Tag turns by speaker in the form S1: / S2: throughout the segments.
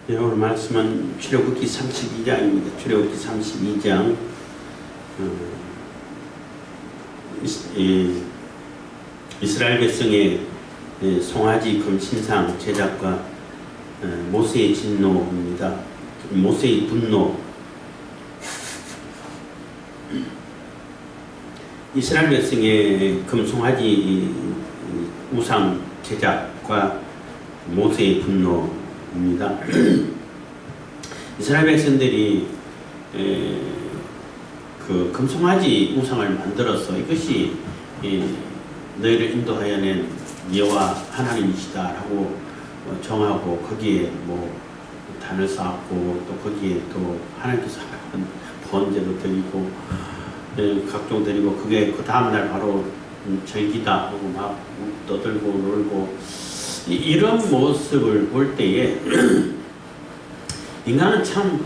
S1: 네, 오늘 말씀은 출애굽기 32장입니다. 출애굽기 32장. 이스라엘 백성의 송아지 금신상 제작과 모세의 진노입니다. 모세의 분노. 이스라엘 백성의 금송아지 우상 제작과 모세의 분노입니다. 이스라엘 백성들이 그 금송아지 우상을 만들어서 이것이 너희를 인도하여 낸 여호와 하나님이시다라고 정하고 거기에 뭐 단을 쌓았고 또 거기에 또 하나님께서 하는 번제도 드리고 각종 드리고 그게 그 다음날 바로 절기다 하고 막 떠들고 놀고 이런 모습을 볼 때에 인간은 참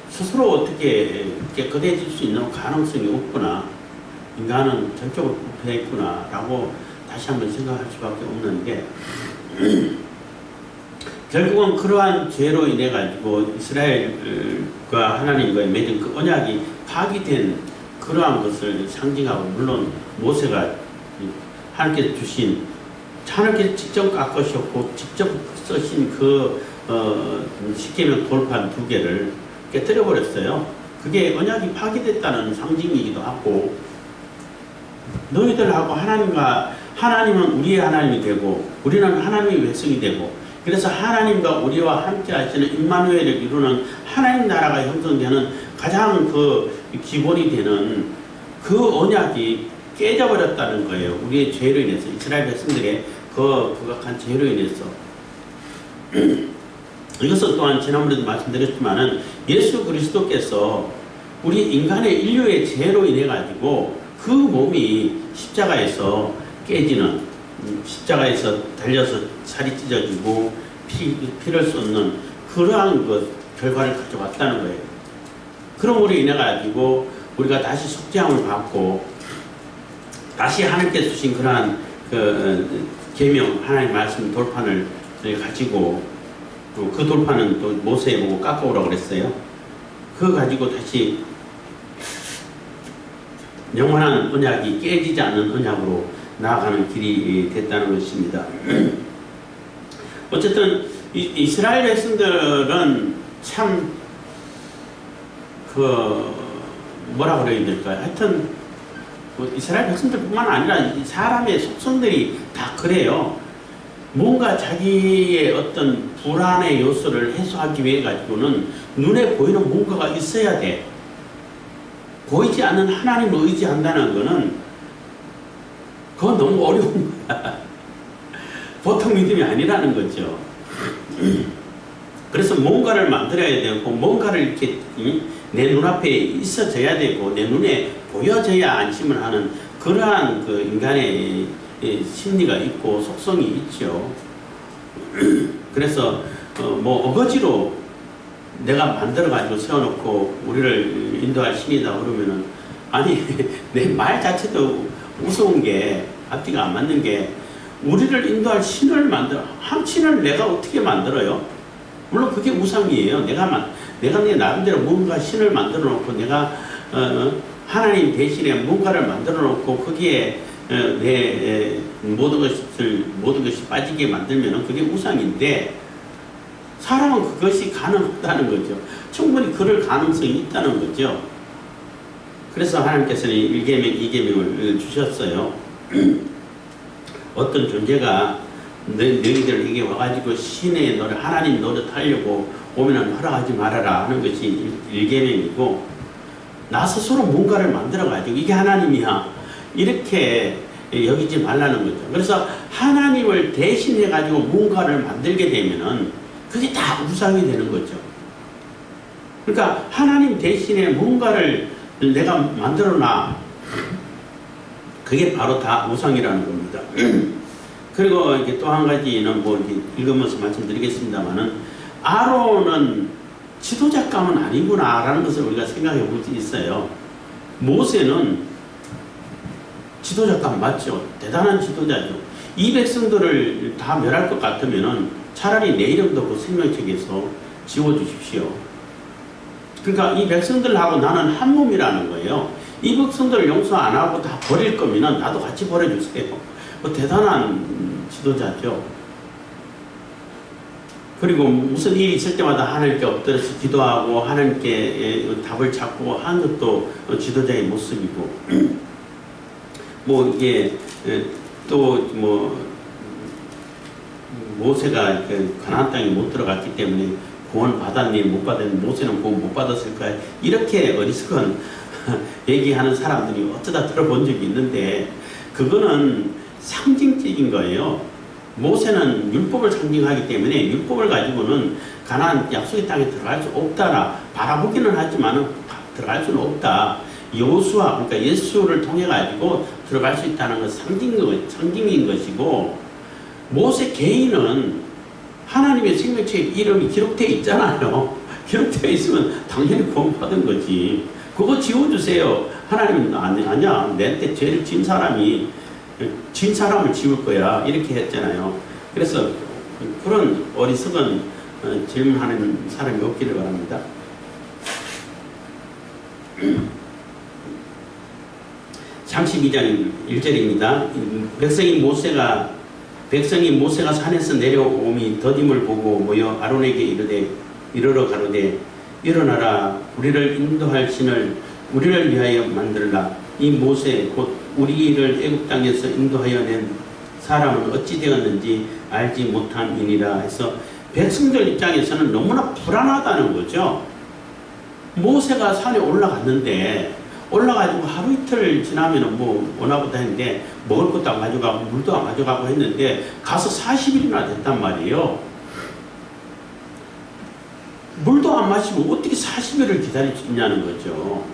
S1: 스스로 어떻게 깨끗해질 수 있는 가능성이 없구나, 인간은 전적으로 부패했구나 라고 다시 한번 생각할 수밖에 없는데 결국은 그러한 죄로 인해 가지고 이스라엘과 하나님과의 맺은 그 언약이 파기된 그러한 것을 상징하고, 물론 모세가 하나님께서 주신, 하나님께서 직접 깎으셨고 직접 쓰신 그 십계명 돌판 2개를 깨뜨려 버렸어요. 그게 언약이 파기됐다는 상징이기도 하고, 너희들하고 하나님은 우리의 하나님이 되고 우리는 하나님의 백성이 되고, 그래서 하나님과 우리와 함께 하시는 임마누엘을 이루는 하나님 나라가 형성되는 가장 그 기본이 되는 그 언약이 깨져버렸다는 거예요. 우리의 죄로 인해서, 이스라엘 백성들의 그 극악한 죄로 인해서. 이것은 또한 지난번에도 말씀드렸지만은 예수 그리스도께서 우리 인류의 죄로 인해 가지고 그 몸이 십자가에서 깨지는, 십자가에서 달려서 살이 찢어지고 피를 쏟는 그러한 그 결과를 가져왔다는 거예요. 그럼으로 인해 가지고 우리가 다시 속죄함을 받고 다시 하나님께서 주신 그러한 그 계명, 하나님 말씀 돌판을 가지고, 그 돌판은 또 모세에 보고 깎아오라고 그랬어요. 그거 가지고 다시 영원한 언약이 깨지지 않는 언약으로 나아가는 길이 됐다는 것입니다. 어쨌든 이스라엘 백성들은 참 뭐라 그래야 될까요? 하여튼 이스라엘 백성들뿐만 아니라 사람의 속성들이 다 그래요. 뭔가 자기의 어떤 불안의 요소를 해소하기 위해 가지고는 눈에 보이는 뭔가가 있어야 돼. 보이지 않는 하나님을 의지한다는 거는 그건 너무 어려운 거야. 보통 믿음이 아니라는 거죠. 그래서 뭔가를 만들어야 되고, 뭔가를 이렇게 내 눈앞에 있어져야 되고, 내 눈에 보여져야 안심을 하는 그러한 그 인간의 심리가 있고 속성이 있죠. 그래서 뭐 어거지로 내가 만들어가지고 세워놓고 우리를 인도할 신이다 그러면은, 아니 내 말 자체도 우스운 게, 앞뒤가 안 맞는 게, 우리를 인도할 신을 한 신을 내가 어떻게 만들어요? 물론 그게 우상이에요. 내가 내 나름대로 뭔가 신을 만들어 놓고 내가 하나님 대신에 뭔가를 만들어 놓고 거기에 내 모든 것이 빠지게 만들면 그게 우상인데, 사람은 그것이 가능하다는 거죠. 충분히 그럴 가능성이 있다는 거죠. 그래서 하나님께서는 1계명, 2계명을 주셨어요. 어떤 존재가 너희들에게 와가지고 신의 노릇, 하나님 노릇하려고 오면은 허락하지 말아라 하는 것이 1계명이고, 나 스스로 뭔가를 만들어가지고 이게 하나님이야 이렇게 여기지 말라는 거죠. 그래서 하나님을 대신해가지고 뭔가를 만들게 되면은 그게 다 우상이 되는 거죠. 그러니까 하나님 대신에 뭔가를 내가 만들어놔, 그게 바로 다 우상이라는 겁니다. 그리고 이게 또 한 가지는 뭐 이렇게 읽으면서 말씀드리겠습니다만은, 아론은 지도자감은 아니구나 라는 것을 우리가 생각해 볼 수 있어요. 모세는 지도자감 맞죠? 대단한 지도자죠. 이 백성들을 다 멸할 것 같으면은 차라리 내 이름도 그 생명책에서 지워주십시오. 그러니까 이 백성들하고 나는 한 몸이라는 거예요. 이 백성들을 용서 안 하고 다 버릴 거면 나도 같이 버려주세요. 대단한 지도자죠. 그리고 무슨 일이 있을 때마다 하나님께 엎드려서 기도하고 하나님께 답을 찾고 하는 것도 지도자의 모습이고 뭐 이게 또 뭐 모세가 가나안 땅에 못 들어갔기 때문에 구원 받았니 못 받았니 모세는 구원 못 받았을까 이렇게 어리석은 얘기하는 사람들이 어쩌다 들어본 적이 있는데 그거는 상징적인 거예요. 모세는 율법을 상징하기 때문에 율법을 가지고는 가나안 약속의 땅에 들어갈 수 없다라 바라보기는 하지만 들어갈 수는 없다. 여호수아 그러니까 예수를 통해 가지고 들어갈 수 있다는 건 상징인 것이고 모세 개인은 하나님의 생명책에 이름이 기록되어 있잖아요. 기록되어 있으면 당연히 구원받은 거지. 그거 지워주세요. 하나님은 아니야. 내 때 죄를 진 사람을 지울 거야. 이렇게 했잖아요. 그래서 그런 어리석은 질문하는 사람이 없기를 바랍니다. 32장 1절입니다. 백성이 모세가 산에서 내려오미 더딤을 보고 모여 아론에게 이르러 가로되 일어나라 우리를 인도할 신을 우리를 위하여 만들라. 이 모세 곧 우리를 애굽 땅에서 인도하여 낸 사람은 어찌 되었는지 알지 못함이니라 해서 백성들 입장에서는 너무나 불안하다는 거죠. 모세가 산에 올라갔는데 올라가지고 하루 이틀 지나면 뭐 오나보다 했는데 먹을 것도 안 가져가고 물도 안 가져가고 했는데 가서 40일이나 됐단 말이에요. 물도 안 마시고 어떻게 40일을 기다릴 수 있냐는 거죠.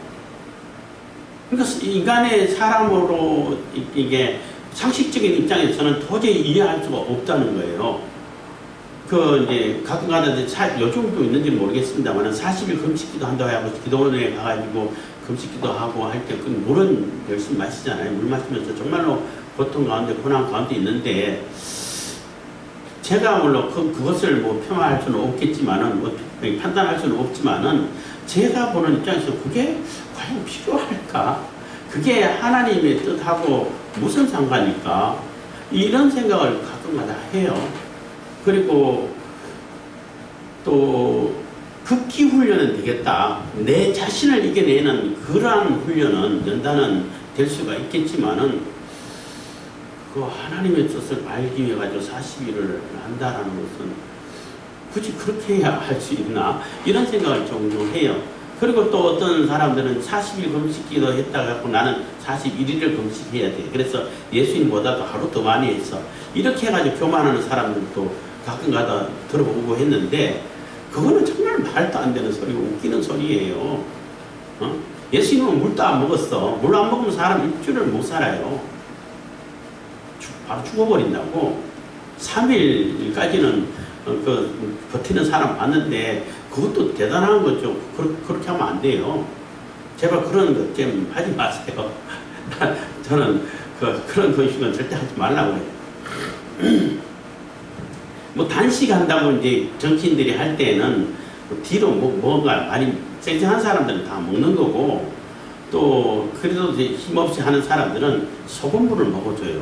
S1: 그러니까 인간의 사람으로 이게 상식적인 입장에서는 도저히 이해할 수가 없다는 거예요. 이제 가끔 가는데 요즘도 있는지 모르겠습니다만 40일 금식기도 한다고 하고 기도원에 가가지고 금식기도 하고 할 때 그 물은 열심히 마시잖아요. 물 마시면서 정말로 고통 가운데 고난 가운데 있는데 제가 물론 그것을 뭐 폄하할 수는 없겠지만은 뭐 판단할 수는 없지만은 제가 보는 입장에서 그게 과연 필요할까? 그게 하나님의 뜻하고 무슨 상관일까? 이런 생각을 가끔가다 해요. 그리고 또 극기 훈련은 되겠다. 내 자신을 이겨내는 그러한 훈련은 연단은 될 수가 있겠지만은 그 하나님의 뜻을 알기 위해 가지고 40일을 한다라는 것은 굳이 그렇게 해야 할 수 있나? 이런 생각을 종종 해요. 그리고 또 어떤 사람들은 40일 금식기도 했다 갖고 나는 41일을 금식해야 돼. 그래서 예수님보다도 하루 더 많이 했어. 이렇게 해가지고 교만하는 사람들도 가끔 가다 들어보고 했는데 그거는 정말 말도 안 되는 소리고 웃기는 소리예요. 예수님은 물도 안 먹었어. 물 안 먹으면 사람 일주일을 못 살아요. 바로 죽어버린다고. 3일까지는 버티는 사람 봤는데 그것도 대단한 거죠. 그렇게 하면 안 돼요. 제발 그런 것 좀 하지 마세요. 저는 그런 것이면 절대 하지 말라고 해요. 뭐 단식한다고 이제 정치인들이 할 때는 뒤로 뭔가 많이 쌩쌩한 사람들은 다 먹는 거고 또 그래도 이제 힘없이 하는 사람들은 소금물을 먹어줘요.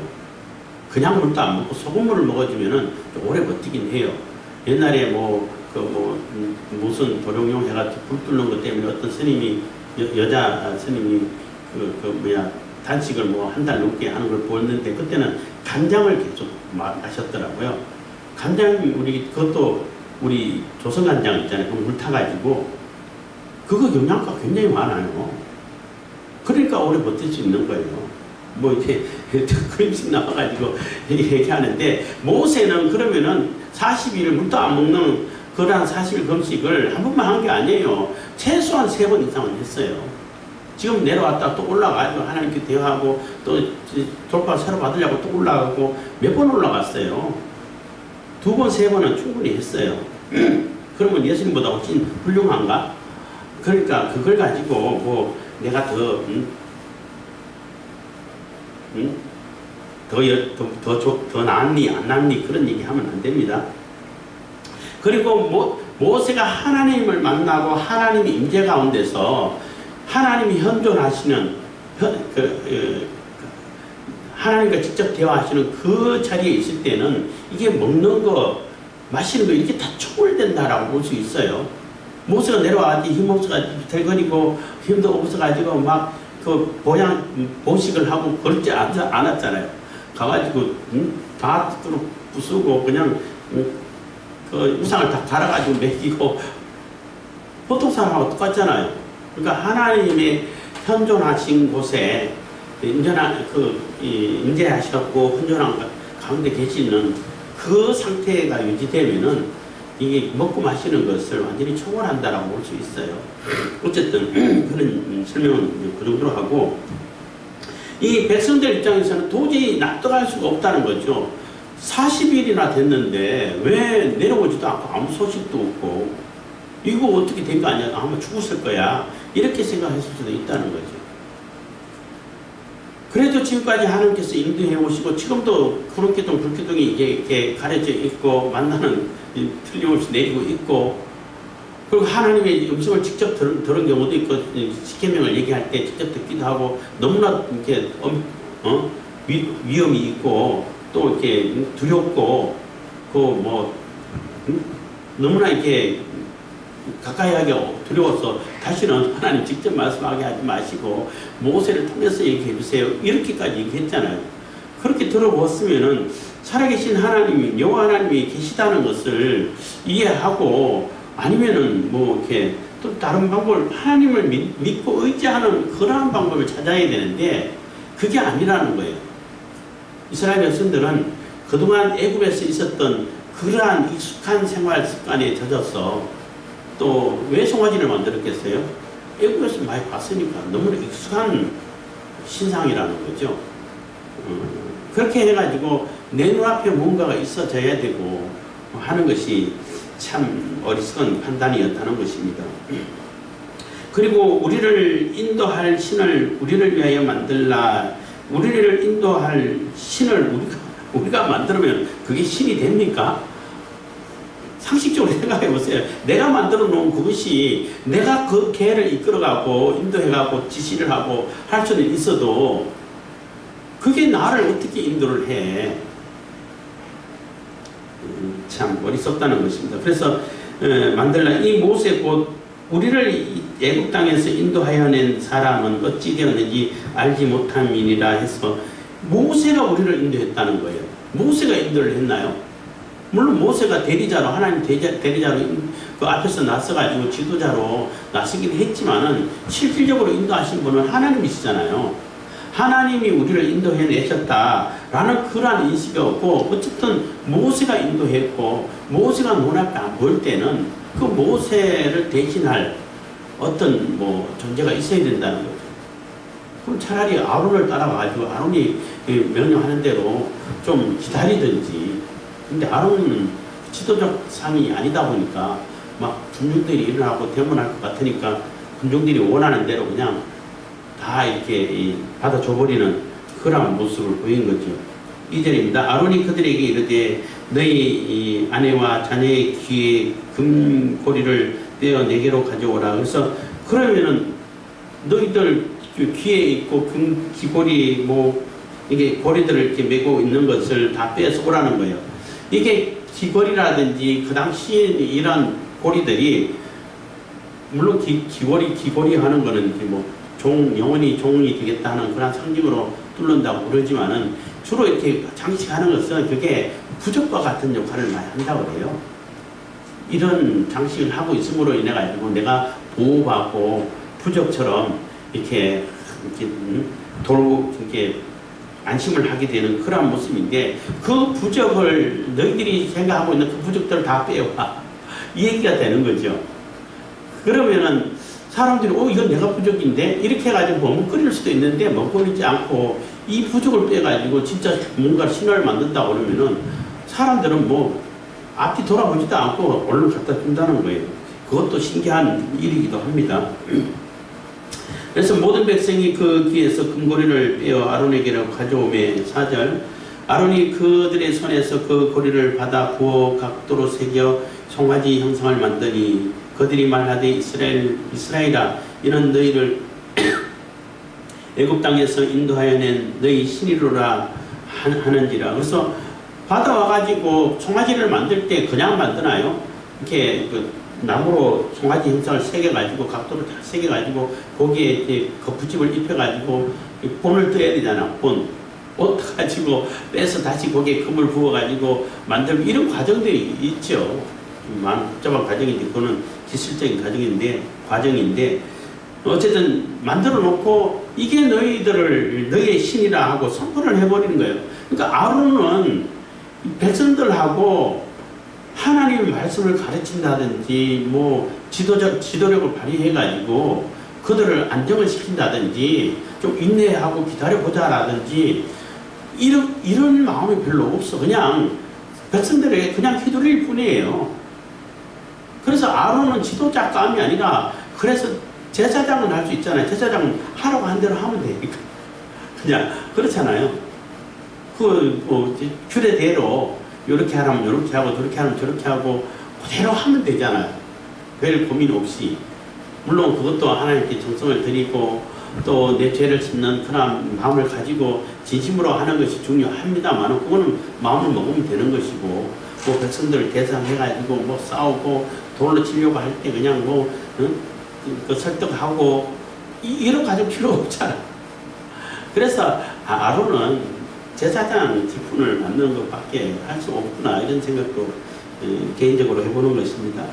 S1: 그냥 물도 안 먹고 소금물을 먹어주면은 좀 오래 버티긴 해요. 옛날에 무슨 도룡용 해가지고 불 뚫는 것 때문에 어떤 스님이 여자 스님이 단식을 뭐 한 달 넘게 하는 걸 보았는데 그때는 간장을 계속 마셨더라고요. 간장 그것도 우리 조선 간장 있잖아요. 그 물 타가지고 그거 영양가 굉장히 많아요. 그러니까 오래 버틸 수 있는 거예요. 뭐 이렇게 그림씩 나와가지고 얘기하는데 모세는 그러면은 40일 물도 안 먹는 그러한 40일 금식을 한 번만 한 게 아니에요. 최소한 3번 이상은 했어요. 지금 내려왔다 또 올라가고 하나님께 대화하고 또 돌파 새로 받으려고 또 올라가고 몇 번 올라갔어요. 2번, 3번은 충분히 했어요. 그러면 예수님보다 훨씬 훌륭한가? 그러니까 그걸 가지고 뭐 내가 더 나았니 안 나았니 그런 얘기 하면 안 됩니다. 그리고 모세가 하나님을 만나고 하나님의 임재 가운데서 하나님이 현존하시는 하나님과 직접 대화하시는 그 자리에 있을 때는 이게 먹는 거 마시는 거 이렇게 다 초월된다라고 볼 수 있어요. 모세가 내려와가지고 힘없어가 들거리고 힘도 없어가지고 막 그 보식을 하고 그렇지 않았잖아요. 가가지고 다 부수고 그냥 그 우상을 다 갈아가지고 먹이고 보통 사람하고 똑같잖아요. 그러니까 하나님의 현존하신 곳에 임재하셨고 현존한 가운데 계시는 그 상태가 유지되면은 이게 먹고 마시는 것을 완전히 초월한다라고 볼 수 있어요. 어쨌든 그런 설명은 그 정도로 하고, 이 백성들 입장에서는 도저히 납득할 수가 없다는 거죠. 40일이나 됐는데 왜 내려오지도 않고 아무 소식도 없고 이거 어떻게 된 거 아니야? 아마 죽었을 거야. 이렇게 생각했을 수도 있다는 거죠. 그래도 지금까지 하나님께서 인도해 오시고 지금도 구름기둥, 불기둥이 이렇게 가려져 있고 만나는 틀림없이 내리고 있고, 그리고 하나님의 음성을 직접 들은 경우도 있고, 십계명을 얘기할 때 직접 듣기도 하고, 너무나 이렇게 위험이 있고 또 이렇게 두렵고 너무나 이렇게 가까이 하기 두려워서 다시는 하나님 직접 말씀하게 하지 마시고 모세를 통해서 얘기해 주세요. 이렇게까지 얘기했잖아요. 그렇게 들어보았으면은 살아계신 하나님이, 여호와 하나님이 계시다는 것을 이해하고, 아니면은 이렇게 또 다른 방법을, 하나님을 믿고 의지하는 그러한 방법을 찾아야 되는데 그게 아니라는 거예요. 이스라엘 백성들은 그동안 애굽에서 있었던 그러한 익숙한 생활 습관에 젖어서, 또 왜 송아지를 만들었겠어요? 애굽에서 많이 봤으니까 너무나 익숙한 신상이라는 거죠. 그렇게 해가지고 내 눈앞에 뭔가가 있어져야 되고 하는 것이 참 어리석은 판단이었다는 것입니다. 그리고 우리를 인도할 신을 우리를 위하여 만들라. 우리를 인도할 신을 우리가 만들면 그게 신이 됩니까? 상식적으로 생각해 보세요. 내가 만들어 놓은 그것이 내가 그 개를 이끌어가고 인도해가고 지시를 하고 할 수는 있어도 그게 나를 어떻게 인도를 해? 참 어리석다는 것입니다. 그래서 만들라, 이 모세 곧 우리를 애국 땅에서 인도하여 낸 사람은 어찌 되었는지 알지 못함이니라 해서 모세가 우리를 인도했다는 거예요. 모세가 인도를 했나요? 물론 모세가 대리자로, 하나님 대리자로 그 앞에서 나서가지고 지도자로 나서긴 했지만은 실질적으로 인도하신 분은 하나님이시잖아요. 하나님이 우리를 인도해 내셨다라는 그러한 인식이 없고, 어쨌든 모세가 인도했고 모세가 눈앞에 안 보일 때는 그 모세를 대신할 어떤 존재가 있어야 된다는 거죠. 그럼 차라리 아론을 따라가지고 아론이 명령하는 대로 좀 기다리든지. 근데 아론은 지도적 상이 아니다 보니까 막 군중들이 일어나고 대문할 것 같으니까 군중들이 원하는 대로 그냥 다 이렇게 받아줘버리는 그런 모습을 보인 거죠. 2절입니다. 아론이 그들에게 이르되 너희 아내와 자녀의 귀에 금고리를 떼어 내게로 가져오라. 그래서 그러면은 너희들 귀에 있고 귀고리 이게 고리들을 이렇게 메고 있는 것을 다 빼서 오라는 거예요. 이게 귀고리라든지 그 당시에 이런 고리들이, 물론 귀고리 하는 거는 영원히 종이 되겠다는 그런 상징으로 뚫는다고 그러지만은 주로 이렇게 장식하는 것은 그게 부적과 같은 역할을 많이 한다고 그래요. 이런 장식을 하고 있음으로 인해 가지고 내가 보호받고 부적처럼 이렇게 돌고 이렇게 안심을 하게 되는 그런 모습인데, 그 부적을 너희들이 생각하고 있는 그 부적들을 다 빼와, 이 얘기가 되는 거죠. 그러면은 사람들이 이건 내가 부적인데 이렇게 해가지고 머뭇거릴 수도 있는데 머뭇거리지 않고 이 부적을 빼가지고 진짜 뭔가 신화를 만든다 그러면은 사람들은 앞뒤 돌아보지도 않고 얼른 갖다 준다는 거예요. 그것도 신기한 일이기도 합니다. 그래서 모든 백성이 그 귀에서 금고리를 빼어 아론에게로 가져오매 4절 아론이 그들의 손에서 그 고리를 받아 부어 각도로 새겨 송아지 형상을 만드니 그들이 말하되 이스라엘아 이는 너희를 애굽 땅에서 인도하여 낸 너희 신이로라 하는지라. 그래서 받아와 가지고 송아지를 만들 때 그냥 만드나요? 이렇게 그 나무로 송아지 형상을 새겨 가지고 각도를 다 새겨 가지고 거기에 이제 거푸집을 입혀 가지고 본을 떠야 되잖아. 본 가지고 빼서 다시 거기에 금을 부어 가지고 만들고 이런 과정들이 있죠. 복잡한 과정인데 그거는 기술적인 과정인데 어쨌든 만들어 놓고 이게 너희의 신이라 하고 선포를 해버리는 거예요. 그러니까 아론은 백성들하고 하나님의 말씀을 가르친다든지 뭐 지도력을 발휘해 가지고 그들을 안정을 시킨다든지 좀 인내하고 기다려보자 라든지 이런 마음이 별로 없어. 그냥 백성들에게 그냥 휘둘릴 뿐이에요. 그래서 아론은 지도자감이 아니라 그래서 제사장은 할 수 있잖아요. 제사장은 하라고 한 대로 하면 되니까. 그냥 그렇잖아요. 규례대로 이렇게 하라면 이렇게 하고 저렇게 하면 저렇게 하고 그대로 하면 되잖아요. 별 고민 없이. 물론 그것도 하나님께 정성을 드리고 또 내 죄를 짓는 그런 마음을 가지고 진심으로 하는 것이 중요합니다만 그거는 마음을 먹으면 되는 것이고 뭐 백성들을 대상해가지고 뭐 싸우고 돌로 치려고 할 때 그냥 그 설득하고 이런 과정 필요 없잖아. 그래서 아론은 제사장 직분을 맡는 것밖에 할 수 없구나 이런 생각도 개인적으로 해보는 것입니다.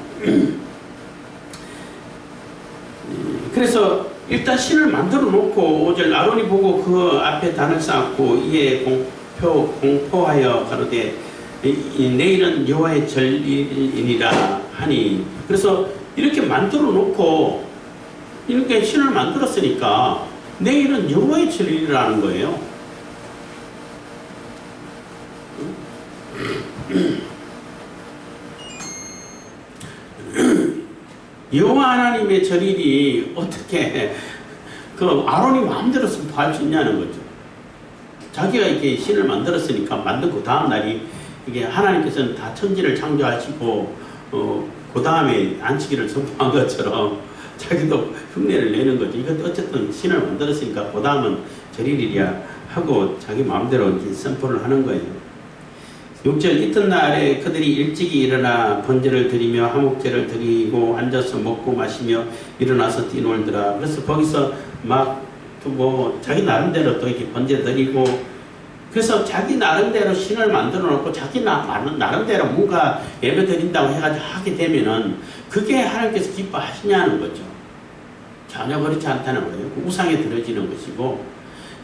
S1: 그래서 일단 신을 만들어 놓고 5절 아론이 보고 그 앞에 단을 쌓고 이에 공포하여 가로되 내일은 여호와의 절일이니라 하니. 그래서 이렇게 만들어 놓고 이렇게 신을 만들었으니까 내일은 여호와의 절일이라는 거예요. 여호와 하나님의 절일이 어떻게 그 아론이 마음대로 선포할 수 있냐는 거죠. 자기가 이렇게 신을 만들었으니까 만든 그 다음 날이 이게 하나님께서는 다 천지를 창조하시고 그 다음에 안식일을 선포한 것처럼 자기도 흉내를 내는 거죠. 이것도 어쨌든 신을 만들었으니까 그 다음은 절일이랴 하고 자기 마음대로 이렇게 선포를 하는 거예요. 6절 이튿날에 그들이 일찍이 일어나 번제를 드리며 화목제를 드리고 앉아서 먹고 마시며 일어나서 뛰놀더라. 그래서 거기서 막 뭐 자기 나름대로 또 이렇게 번제 드리고 그래서 자기 나름대로 신을 만들어 놓고 자기 나름대로 뭔가 예배 드린다고 해가지고 하게 되면은 그게 하나님께서 기뻐하시냐는 거죠. 전혀 그렇지 않다는 거예요. 우상에 들어지는 것이고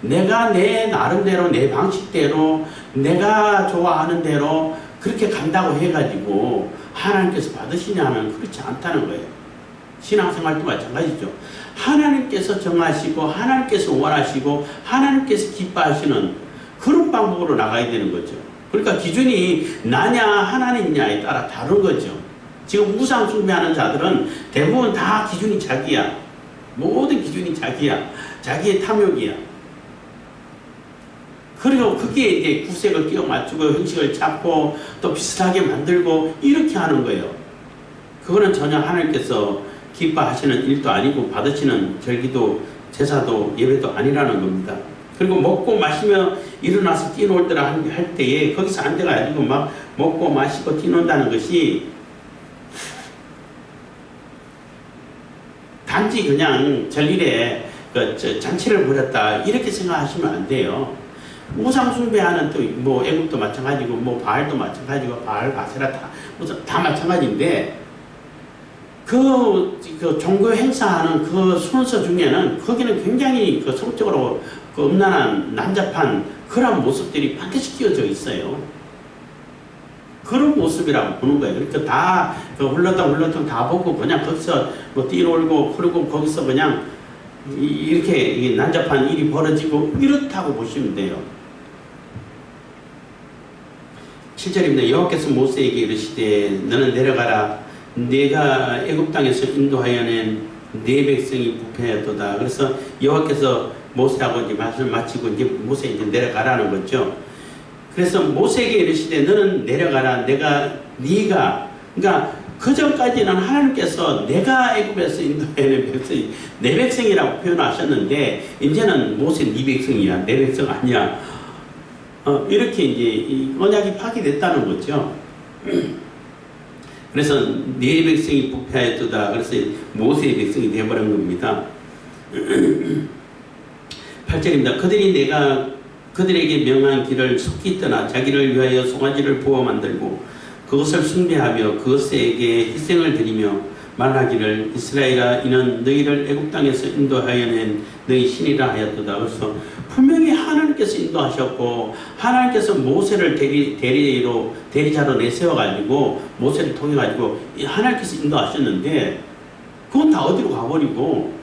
S1: 내가 내 나름대로 내 방식대로 내가 좋아하는 대로 그렇게 간다고 해가지고 하나님께서 받으시냐면 그렇지 않다는 거예요. 신앙생활도 마찬가지죠. 하나님께서 정하시고 하나님께서 원하시고 하나님께서 기뻐하시는 그런 방법으로 나가야 되는 거죠. 그러니까 기준이 나냐 하나님냐에 따라 다른 거죠. 지금 우상 숭배하는 자들은 대부분 다 기준이 자기야. 모든 기준이 자기야. 자기의 탐욕이야. 그리고 그게 이제 구색을 끼워 맞추고 형식을 찾고 또 비슷하게 만들고 이렇게 하는 거예요. 그거는 전혀 하나님께서 기뻐하시는 일도 아니고 받으시는 절기도 제사도 예배도 아니라는 겁니다. 그리고 먹고 마시며 일어나서 뛰놀더라 할 때에 거기서 앉아가지고 막 먹고 마시고 뛰논다는 것이 단지 그냥 절일에 잔치를 벌였다 이렇게 생각하시면 안 돼요. 우상 숭배하는 또 뭐 애국도 마찬가지고 뭐 바알도 마찬가지고 바알 바세라 다 마찬가지인데 그 종교 행사하는 그 순서 중에는 거기는 굉장히 그 성적으로 그 음란한 난잡한 그런 모습들이 반드시 끼어져 있어요. 그런 모습이라고 보는 거예요. 그러니까 다 훌러덩 다 보고 그냥 거기서 뭐 뛰놀고 그리고 거기서 그냥 이렇게 난잡한 일이 벌어지고 이렇다고 보시면 돼요. 7절입니다. 여호와께서 모세에게 이르시되 너는 내려가라. 내가 애굽 땅에서 인도하여 낸 네 백성이 부패하였도다. 그래서 여호와께서 모세하고 이제 말씀을 마치고 이제 모세 이제 내려가라는 거죠. 그래서 모세에게 이르시되 너는 내려가라. 네가 그러니까 그 전까지는 하나님께서 내가 애굽에서 인도해낸 백성이 내 백성이라고 표현하셨는데 이제는 모세 네 백성이야, 내 백성 아니야. 이렇게 이제 이 언약이 파기됐다는 거죠. 그래서 네 백성이 부패하였도다. 그래서 모세의 백성이 되어버린 겁니다. 8절입니다. 그들이 내가 그들에게 명한 길을 속히 떠나 자기를 위하여 송아지를 부어 만들고 그것을 숭배하며 그것에게 희생을 드리며 말하기를 이스라엘아 이는 너희를 애굽 땅에서 인도하여 낸 너희 신이라 하였도다. 그래서 분명히 하나님께서 인도하셨고 하나님께서 모세를 대리자로 내세워가지고 모세를 통해가지고 하나님께서 인도하셨는데 그건 다 어디로 가버리고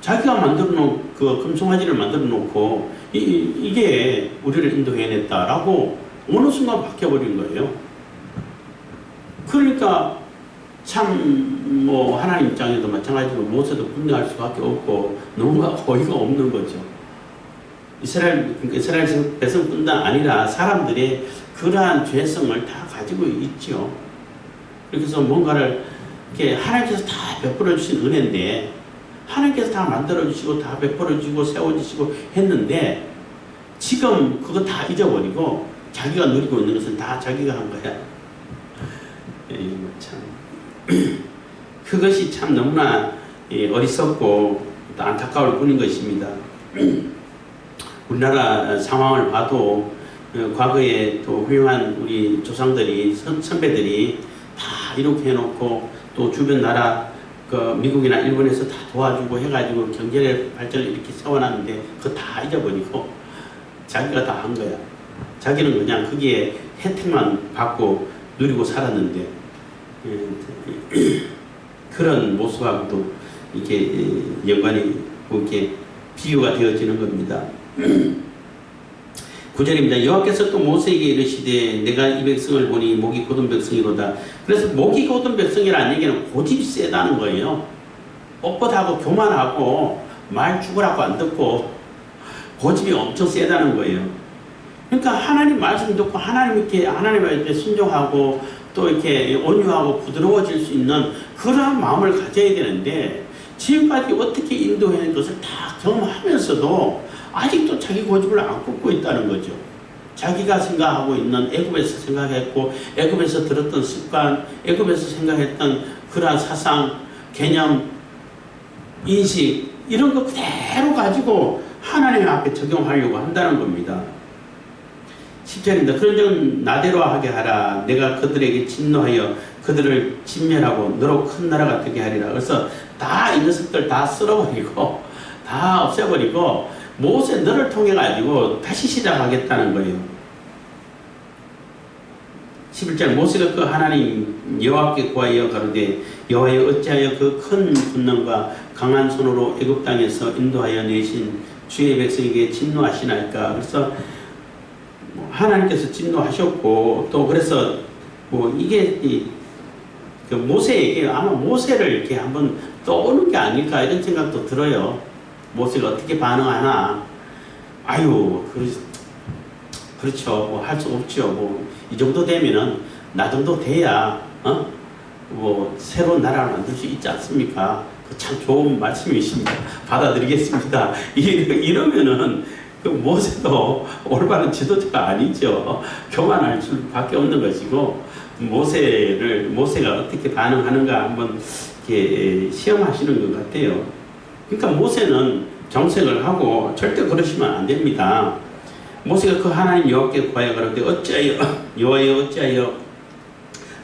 S1: 자기가 만들어 놓은 그 금송아지를 만들어 놓고 이게 우리를 인도해냈다라고 어느 순간 바뀌어버린 거예요. 그러니까 참 뭐 하나님 입장에도 마찬가지로 모세도 분노할 수밖에 없고 너무 어이가 없는 거죠. 이스라엘 백성뿐만 아니라 사람들의 그러한 죄성을 다 가지고 있죠. 그래서 뭔가를 이렇게 하나님께서 다 베풀어 주신 은혜인데 하나님께서 다 만들어 주시고 다 베풀어 주시고 세워 주시고 했는데 지금 그거 다 잊어버리고 자기가 누리고 있는 것은 다 자기가 한 거야. 참 그것이 참 너무나 어리석고 또 안타까울 뿐인 것입니다. 우리나라 상황을 봐도 과거에 또 훌륭한 우리 조상들이 선배들이 다 이렇게 해놓고 또 주변 나라 그 미국이나 일본에서 다 도와주고 해가지고 경제 발전을 이렇게 세워놨는데 그거 다 잊어버리고 자기가 다 한 거야. 자기는 그냥 거기에 혜택만 받고 누리고 살았는데 그런 모습하고도 이렇게 연관이 이렇게 비유가 되어지는 겁니다. 9절입니다. 여호와께서 또 모세에게 이르시되 내가 이 백성을 보니 목이 곧은 백성이로다. 그래서 목이 곧은 백성이라는 얘기는 고집이 세다는 거예요. 뻣뻣하고 교만하고 말 죽으라고 안 듣고 고집이 엄청 세다는 거예요. 그러니까 하나님 말씀 듣고 하나님한테 순종하고 또 이렇게 온유하고 부드러워질 수 있는 그러한 마음을 가져야 되는데 지금까지 어떻게 인도하는 것을 다 경험하면서도 아직도 자기 고집을 안 꺾고 있다는 거죠. 자기가 생각하고 있는 애굽에서 생각했고 애굽에서 들었던 습관, 애굽에서 생각했던 그러한 사상, 개념, 인식 이런 거 그대로 가지고 하나님 앞에 적용하려고 한다는 겁니다. 10절입니다. 그런즉 나대로 하게 하라. 내가 그들에게 진노하여 그들을 진멸하고 너로 큰 나라가 되게 하리라. 그래서 다 이 녀석들 다 쓸어버리고 다 없애버리고 모세 너를 통해 가지고 다시 시작하겠다는 거예요. 11절 모세가 그 하나님 여호와께 구하여 가로되 여호와여 어찌하여 그 큰 권능과 강한 손으로 애굽 땅에서 인도하여 내신 주의 백성에게 진노하시나이까. 그래서 하나님께서 진노하셨고 또 그래서 뭐 이게 그 모세에게 아마 모세를 이렇게 한번 떠오는 게 아닐까 이런 생각도 들어요. 모세가 어떻게 반응하나. 아유 그렇죠. 뭐 할 수 없죠. 뭐 이 정도 되면은 나 정도 돼야 뭐 새로운 나라를 만들 수 있지 않습니까? 참 좋은 말씀이십니다. 받아들이겠습니다. 이러면은 그 모세도 올바른 지도자가 아니죠. 교만할 수밖에 없는 것이고 모세가 어떻게 반응하는가 한번 이렇게 시험하시는 것 같아요. 그러니까 모세는 정색을 하고 절대 그러시면 안 됩니다. 모세가 그 하나님 여호와께 구하여 가로되 여호와여 어찌하여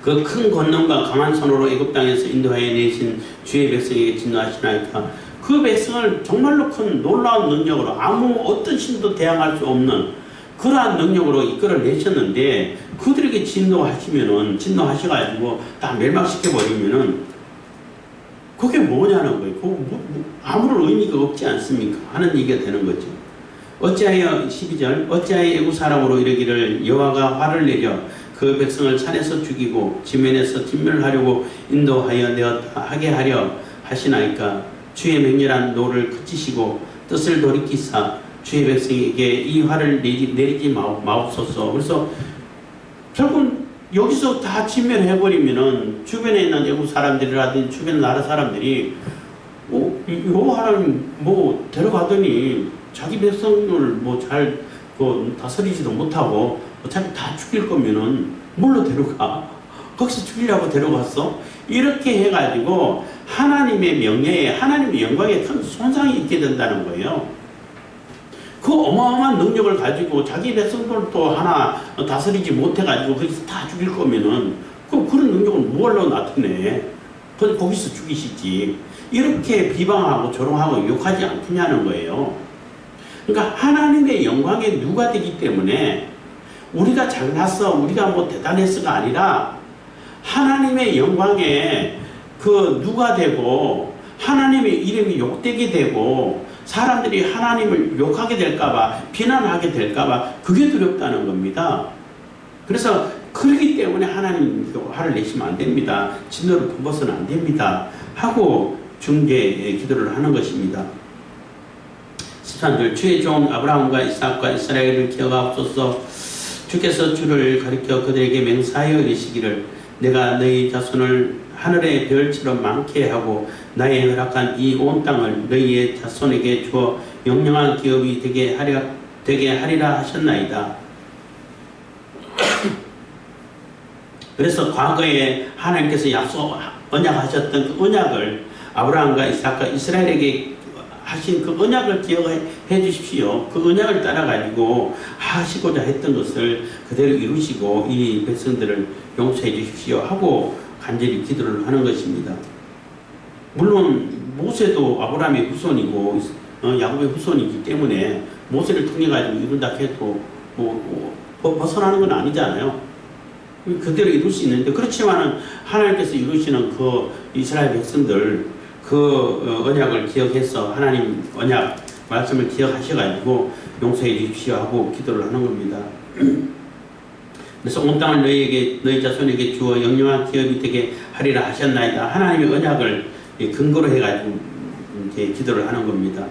S1: 그 큰 권능과 강한 손으로 애굽 땅에서 인도하여 내신 주의 백성에게 진노하시나이까. 그 백성을 정말로 큰 놀라운 능력으로 아무 어떤 신도 대항할 수 없는 그러한 능력으로 이끌어내셨는데 그들에게 진노하셔가지고 다 멸망시켜버리면은 그게 뭐냐는 거예요. 아무런 의미가 없지 않습니까? 하는 얘기가 되는 거죠. 어찌하여 12절 어찌하여 애굽 사람으로 이르기를 여호와가 화를 내려 그 백성을 산에서 죽이고 지면에서 진멸하려고 인도하여 하게 하려 하시나이까. 주의 맹렬한 노를 그치시고 뜻을 돌이키사 주의 백성에게 이 화를 내리지 마옵소서. 그래서 결국은 여기서 다 진멸해버리면은 주변에 있는 외국 사람들이라든지 주변 나라 사람들이 요 하나님 뭐 데려가더니 자기 백성을 뭐 잘 다스리지도 못하고 어차피 다 죽일 거면은 뭘로 데려가? 거기서 죽이려고 데려갔어? 이렇게 해가지고 하나님의 명예에 하나님의 영광에 큰 손상이 있게 된다는 거예요. 그 어마어마한 능력을 가지고 자기 백성들도 하나 다스리지 못해가지고 거기서 다 죽일 거면은 그런 능력을 뭘로 나타내? 거기서 죽이시지. 이렇게 비방하고 조롱하고 욕하지 않겠냐는 거예요. 그러니까 하나님의 영광에 누가 되기 때문에 우리가 잘났어, 우리가 뭐 대단했어가 아니라 하나님의 영광에 누가 되고 하나님의 이름이 욕되게 되고 사람들이 하나님을 욕하게 될까봐 비난하게 될까봐 그게 두렵다는 겁니다. 그래서 그렇기 때문에 하나님 화를 내시면 안 됩니다. 진노를 품어서는 안 됩니다. 하고 중재 기도를 하는 것입니다. 13절 주의 종 아브라함과 이삭과 이스라엘을 기억하옵소서. 주께서 주를 가리켜 그들에게 맹세하여 이르시기를 내가 너희 자손을 하늘의 별처럼 많게 하고 나의 허락한 이 온 땅을 너희의 자손에게 주어 영영한 기업이 되게 하리라 하셨나이다. 그래서 과거에 하나님께서 언약하셨던 그 언약을 아브라함과 이삭과 이스라엘에게 하신 그 언약을 기억해 주십시오. 그 언약을 따라가지고 하시고자 했던 것을 그대로 이루시고 이 백성들을 용서해 주십시오 하고 간절히 기도를 하는 것입니다. 물론 모세도 아브라함의 후손이고 야곱의 후손이기 때문에 모세를 통해 가지고 이룬다 해도 벗어나는 건 아니잖아요. 그대로 이룰 수 있는데 그렇지만은 하나님께서 이루시는 그 이스라엘 백성들 언약을 기억해서 하나님 언약 말씀을 기억하셔가지고 용서해 주십시오 하고 기도를 하는 겁니다. 그래서 온 땅을 너희 자손에게 주어 영영한 기업이 되게 하리라 하셨나이다. 하나님의 언약을 근거로 해가지고 이제 기도를 하는 겁니다.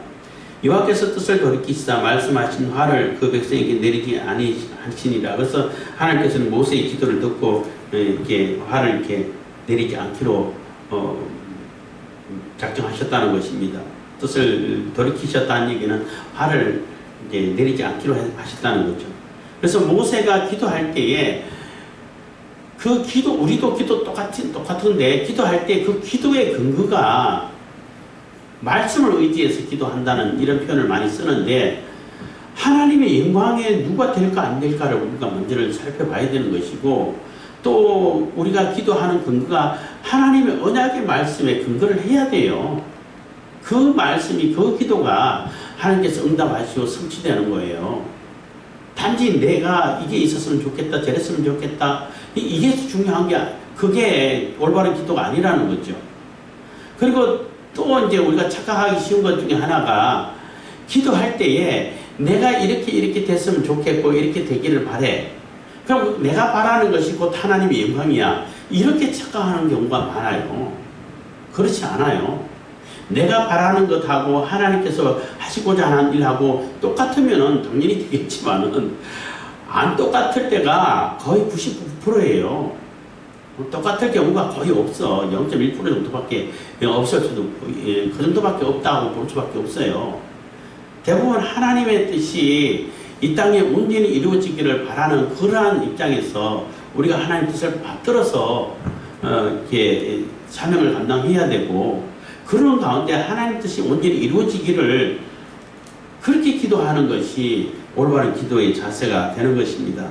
S1: 여호와께서 뜻을 돌이키시다 말씀하신 화를 그 백성에게 내리지 아니하시니라. 그래서 하나님께서는 모세의 기도를 듣고 이렇게 화를 이렇게 내리지 않기로 작정하셨다는 것입니다. 뜻을 돌이키셨다는 얘기는 화를 이제 내리지 않기로 하셨다는 거죠. 그래서 모세가 기도할 때에 그 기도, 우리도 기도 똑같은데 기도할 때 그 기도의 근거가 말씀을 의지해서 기도한다는 이런 표현을 많이 쓰는데 하나님의 영광에 누가 될까 안 될까를 우리가 먼저를 살펴봐야 되는 것이고 또 우리가 기도하는 근거가 하나님의 언약의 말씀에 근거를 해야 돼요. 그 말씀이 그 기도가 하나님께서 응답하시고 성취되는 거예요. 단지 내가 이게 있었으면 좋겠다 저랬으면 좋겠다 이게 중요한 게 그게 올바른 기도가 아니라는 거죠. 그리고 또 이제 우리가 착각하기 쉬운 것 중에 하나가 기도할 때에 내가 이렇게 됐으면 좋겠고 이렇게 되기를 바래. 그럼 내가 바라는 것이 곧 하나님의 영광이야. 이렇게 착각하는 경우가 많아요. 그렇지 않아요. 내가 바라는 것하고 하나님께서 하시고자 하는 일하고 똑같으면 당연히 되겠지만은 안 똑같을 때가 거의 99%예요. 똑같을 경우가 거의 없어. 0.1% 정도밖에 없을 수도 그 정도밖에 없다고 볼 수밖에 없어요. 대부분 하나님의 뜻이 이 땅에 온전히 이루어지기를 바라는 그러한 입장에서 우리가 하나님 뜻을 받들어서 이렇게 사명을 감당해야 되고 그런 가운데 하나님 뜻이 온전히 이루어지기를 그렇게 기도하는 것이 올바른 기도의 자세가 되는 것입니다.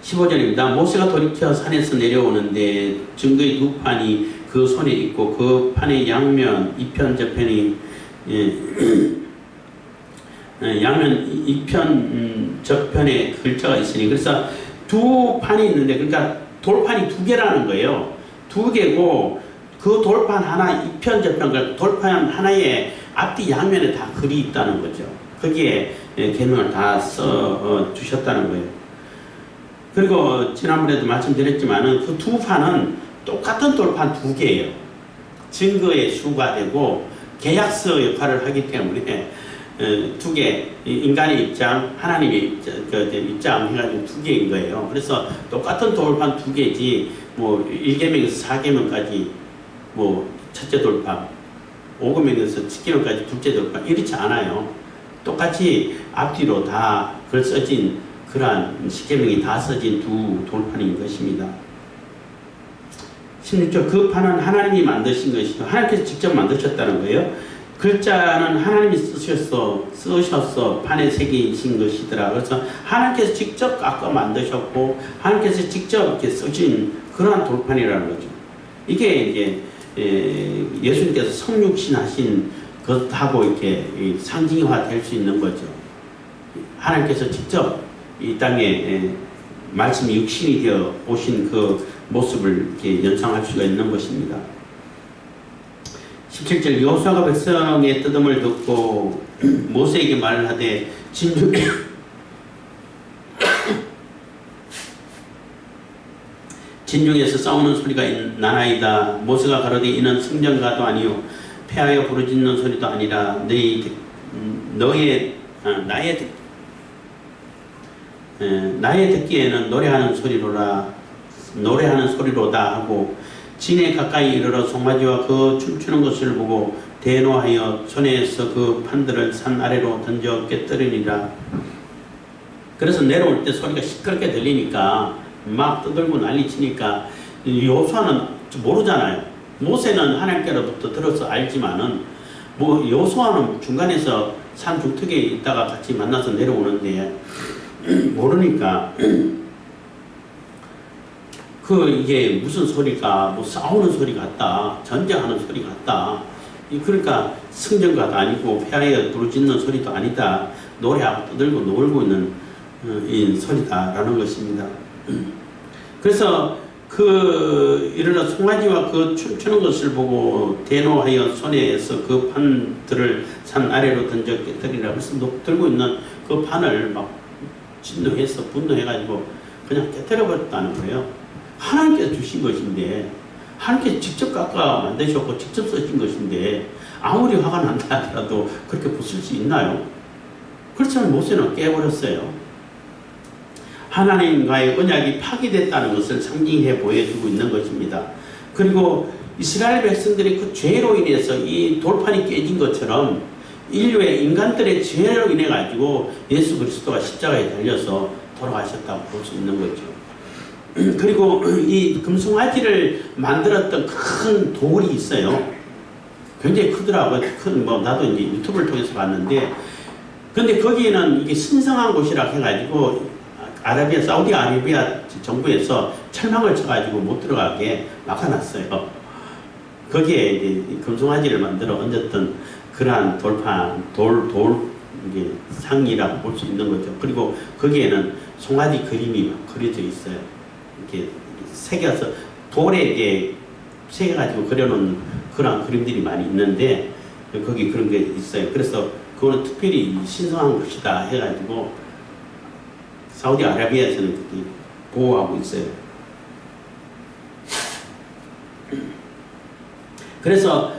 S1: 15절입니다. 모세가 돌이켜 산에서 내려오는데 증거의 두 판이 그 손에 있고 그 판의 양면 이편 저편이 양면 이편 저편에 글자가 있으니 그래서 두 판이 있는데 그러니까 돌판이 두 개라는 거예요. 두 개고 그 돌판 하나 이편 저편 돌판 하나에 앞뒤 양면에 다 글이 있다는 거죠. 거기에 계명을 다 써 주셨다는 거예요. 그리고 지난번에도 말씀드렸지만은 그 두 판은 똑같은 돌판 두 개예요. 증거의 수가 되고 계약서 역할을 하기 때문에 두 개, 인간의 입장, 하나님의 입장 해가지고 두 개인 거예요. 그래서 똑같은 돌판 두 개지, 뭐 1계명에서 4계명까지 뭐 첫째 돌판, 5계명에서 10계명까지 둘째 돌판 이렇지 않아요. 똑같이 앞뒤로 다 글 써진 그러한 10계명이 다 써진 두 돌판인 것입니다. 16절, 그 판은 하나님이 만드신 것이고 하나님께서 직접 만드셨다는 거예요. 글자는 하나님이 쓰셔서 판에 새기신 것이더라. 그래서 하나님께서 직접 깎아 만드셨고 하나님께서 직접 이렇게 쓰신 그러한 돌판이라는 거죠. 이게 이제 예수님께서 성육신 하신 것하고 이렇게 상징화 될 수 있는 거죠. 하나님께서 직접 이 땅에 말씀이 육신이 되어 오신 그 모습을 이렇게 연상할 수가 있는 것입니다. 17절, 여호수아가 백성의 뜨듬을 듣고 모세에게 말을 하되 진중에서 싸우는 소리가 나나이다. 모세가 가로되 이는 승전가도 아니요 패하여 부르짖는 소리도 아니라 나의 듣기에는 노래하는 소리로다 하고 진에 가까이 이르러 송아지와 그 춤추는 것을 보고 대노하여 손에서 그 판들을 산 아래로 던져 깨뜨리니라. 그래서 내려올 때 소리가 시끄럽게 들리니까 막 떠들고 난리치니까 여호수아는 모르잖아요. 모세는 하나님께로부터 들어서 알지만은 뭐 여호수아는 중간에서 산 중턱에 있다가 같이 만나서 내려오는데 모르니까 이게 무슨 소리가 뭐 싸우는 소리 같다, 전쟁하는 소리 같다. 그러니까 승전가도 아니고 패하여 부르짖는 소리도 아니다. 노래하고 떠들고 놀고 있는 이 소리다라는 것입니다. 그래서 이르러 송아지와 그 춤추는 것을 보고 대노하여 손에서 그 판들을 산 아래로 던져 깨뜨리라. 그래서 들고 있는 그 판을 막 진노해서 분노해가지고 그냥 깨뜨려 버렸다는 거예요. 하나님께서 주신 것인데, 하나님께서 직접 깎아 만드셨고 직접 쓰신 것인데 아무리 화가 난다 하더라도 그렇게 부술 수 있나요? 그렇지만 모세는 깨버렸어요. 하나님과의 언약이 파기됐다는 것을 상징해 보여주고 있는 것입니다. 그리고 이스라엘 백성들이 그 죄로 인해서 이 돌판이 깨진 것처럼 인류의 인간들의 죄로 인해 가지고 예수 그리스도가 십자가에 달려서 돌아가셨다고 볼 수 있는 거죠. 그리고 이 금송아지를 만들었던 큰 돌이 있어요. 굉장히 크더라고요. 나도 이제 유튜브를 통해서 봤는데, 근데 거기에는 이게 신성한 곳이라 해가지고 사우디 아라비아 정부에서 철망을 쳐가지고 못 들어가게 막아놨어요. 거기에 이제 금송아지를 만들어 얹었던 그러한 돌판, 이게 상이라고 볼 수 있는 거죠. 그리고 거기에는 송아지 그림이 막 그려져 있어요. 이렇게 새겨서 돌에 이렇게 새겨가지고 그려놓은 그런 그림들이 많이 있는데 거기 그런 게 있어요. 그래서 그거는 특별히 신성한 것이다 해가지고 사우디 아라비아에서는 그렇게 보호하고 있어요. 그래서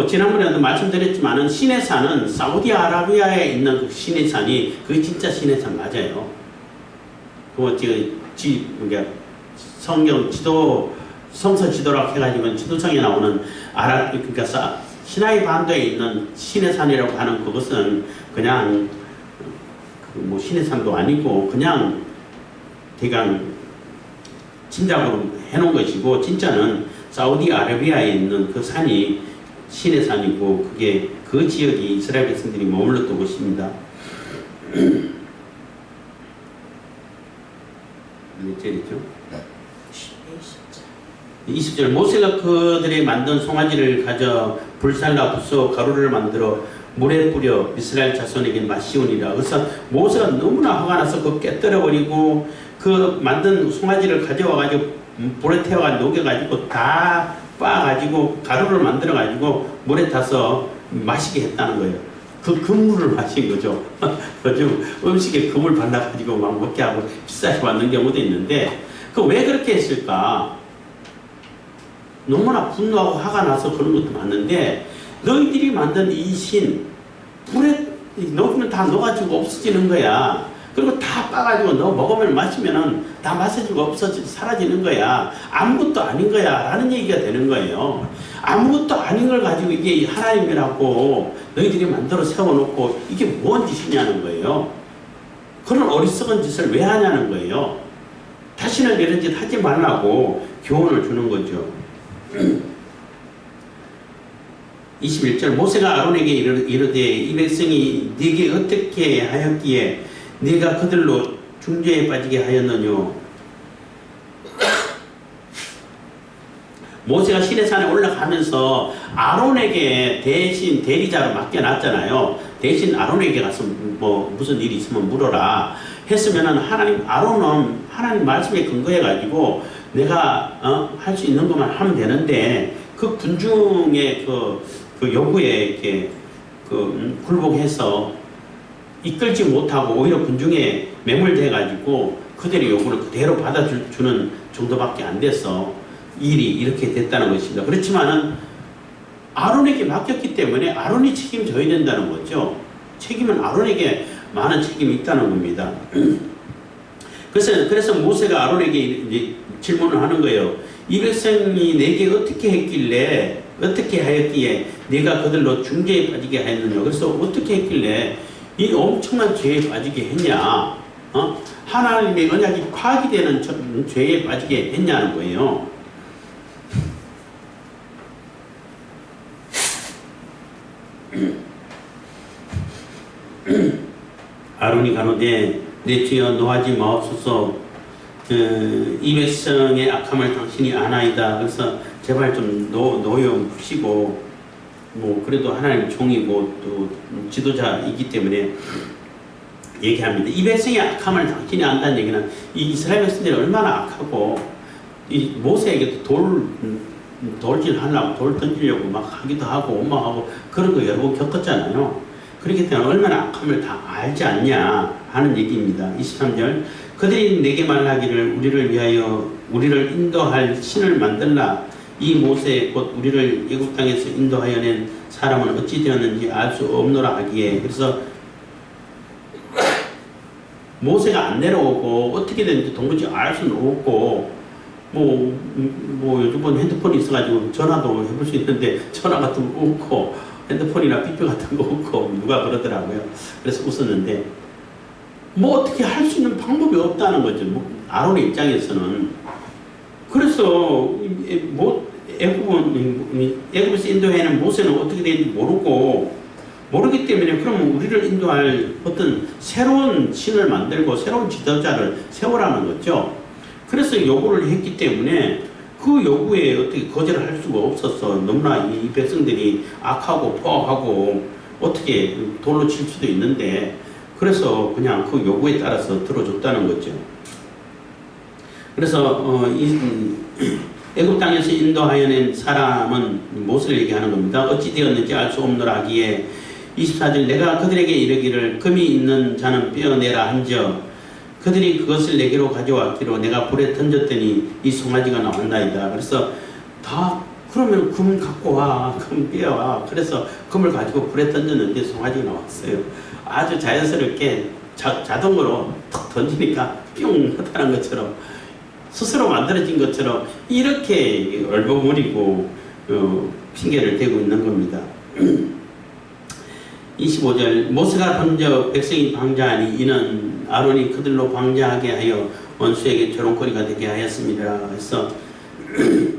S1: 지난번에도 말씀드렸지만은 시내산은 사우디 아라비아에 있는 그 시내산이 그게 진짜 시내산 맞아요. 그거 지금 성경 성서 지도라고 해가지고 지도성에 나오는 그러니까 시나이 반도에 있는 시내산이라고 하는 그것은 그냥 뭐 시내산도 아니고 그냥 대강 짐작으로 해놓은 것이고, 진짜는 사우디 아라비아에 있는 그 산이 시내산이고 그게 그 지역이 이스라엘 백성들이 머물렀던 곳입니다. 몇 절이죠? 20절, 모세가 그들이 만든 송아지를 가져 불살라 부숴 가루를 만들어 물에 뿌려 이스라엘 자손에게 마시우니라. 그래서 모세가 너무나 화가 나서 그거 깨뜨려버리고 그 만든 송아지를 가져와가지고 불에 태워가지고 녹여가지고 다 빻아가지고 가루를 만들어가지고 물에 타서 마시게 했다는 거예요. 그 금물을 마신 거죠. 요즘 음식에 금을 발라가지고 막 먹게 하고 비싸게 받는 경우도 있는데, 왜 그렇게 했을까? 너무나 분노하고 화가 나서 그런 것도 맞는데, 너희들이 만든 이 신, 불에 녹이면 다 녹아지고 없어지는 거야. 그리고 다 빠가지고 너 먹으면 마시면은 다 마셔지고 없어지 사라지는 거야. 아무것도 아닌 거야 라는 얘기가 되는 거예요. 아무것도 아닌 걸 가지고 이게 하나님이라고 너희들이 만들어 세워놓고 이게 뭔 짓이냐는 거예요. 그런 어리석은 짓을 왜 하냐는 거예요. 다시는 이런 짓 하지 말라고 교훈을 주는 거죠. 21절 모세가 아론에게 이르되 이 백성이 네게 어떻게 하였기에 네가 그들로 중죄에 빠지게 하였느뇨. 모세가 시내산에 올라가면서 아론에게 대신 대리자로 맡겨놨잖아요. 대신 아론에게 가서 뭐 무슨 일이 있으면 물어라 했으면은 아론은 하나님 말씀에 근거해 가지고 내가 할 수 있는 것만 하면 되는데 그 군중의 그 요구에 이렇게 굴복해서 이끌지 못하고 오히려 군중에 매몰돼 가지고 그들의 요구를 그대로 받아주는 정도밖에 안 돼서 일이 이렇게 됐다는 것입니다. 그렇지만은 아론에게 맡겼기 때문에 아론이 책임져야 된다는 거죠. 책임은 아론에게 많은 책임이 있다는 겁니다. 그래서 모세가 아론에게 이제 질문을 하는 거예요. 이 백성이 내게 어떻게 하였기에 네가 그들로 중죄에 빠지게 하였느냐. 그래서 어떻게 했길래 이 엄청난 죄에 빠지게 했냐. 하나님의 언약이 파기되는 죄에 빠지게 했냐는 거예요. 아론이 가로되 내 주여 노하지 마옵소서. 이 백성의 악함을 당신이 아나이다. 그래서 제발 좀 노여 푸시고 뭐 그래도 하나님 종이고 또 지도자이기 때문에 얘기합니다. 이 백성의 악함을 당신이 안다는 얘기는 이 이스라엘 백성들이 얼마나 악하고 이 모세에게도 돌질 하려고 돌 던지려고 막 하기도 하고 원망하고 그런 거 여러 번 겪었잖아요. 그렇기 때문에 얼마나 악함을 다 알지 않냐 하는 얘기입니다. 23절 그들이 내게 말하기를 우리를 위하여 우리를 인도할 신을 만들라. 이 모세 곧 우리를 애굽 땅에서 인도하여 낸 사람은 어찌 되었는지 알 수 없노라 하기에 그래서 모세가 안 내려오고 어떻게 됐는지 도무지 알 수는 없고 뭐 요즘은 핸드폰이 있어가지고 전화도 해볼 수 있는데 전화 같은 거 없고 핸드폰이나 삐삐 같은 거 없고 누가 그러더라고요. 그래서 웃었는데 뭐 어떻게 할 수 있는 방법이 없다는 거죠. 아론의 입장에서는. 그래서 애굽에서 인도해낸 모세는 어떻게 되는지 모르기 때문에 그러면 우리를 인도할 어떤 새로운 신을 만들고 새로운 지도자를 세우라는 거죠. 그래서 요구를 했기 때문에 그 요구에 어떻게 거절을 할 수가 없었어. 너무나 이 백성들이 악하고 포악하고 어떻게 돌로 칠 수도 있는데 그래서 그냥 그 요구에 따라서 들어줬다는 거죠. 그래서 애굽 땅에서 인도하여 낸 사람은 무엇을 얘기하는 겁니다. 어찌 되었는지 알 수 없노라 하기에 24절 내가 그들에게 이르기를 금이 있는 자는 빼어내라 한즉 그들이 그것을 내게로 가져왔기로 내가 불에 던졌더니 이 송아지가 나왔나이다. 그래서 다 그러면 금 갖고 와, 금 빼와. 그래서 금을 가지고 불에 던졌는데 송아지가 나왔어요. 아주 자연스럽게 자동으로 탁 던지니까 뿅 나타난 것처럼 스스로 만들어진 것처럼 이렇게 얼버무리고 핑계를 대고 있는 겁니다. 25절 모세가 던져 백성이 방자하니 이는 아론이 그들로 방자하게 하여 원수에게 조롱거리가 되게 하였습니다.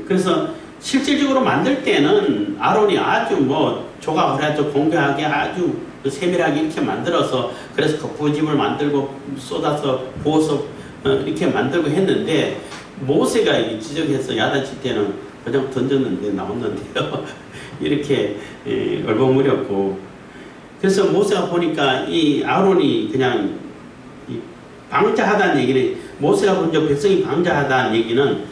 S1: 그래서 실질적으로 만들 때는 아론이 아주 조각을 아주 공개하게 아주 세밀하게 이렇게 만들어서 그래서 거푸집을 만들고 쏟아서 부어서 이렇게 만들고 했는데 모세가 지적해서 야단칠 때는 그냥 던졌는데 나왔는데요. 이렇게 얼버무렸고 그래서 모세가 보니까 이 아론이 그냥 방자하다는 얘기는 모세가 먼저 백성이 방자하다는 얘기는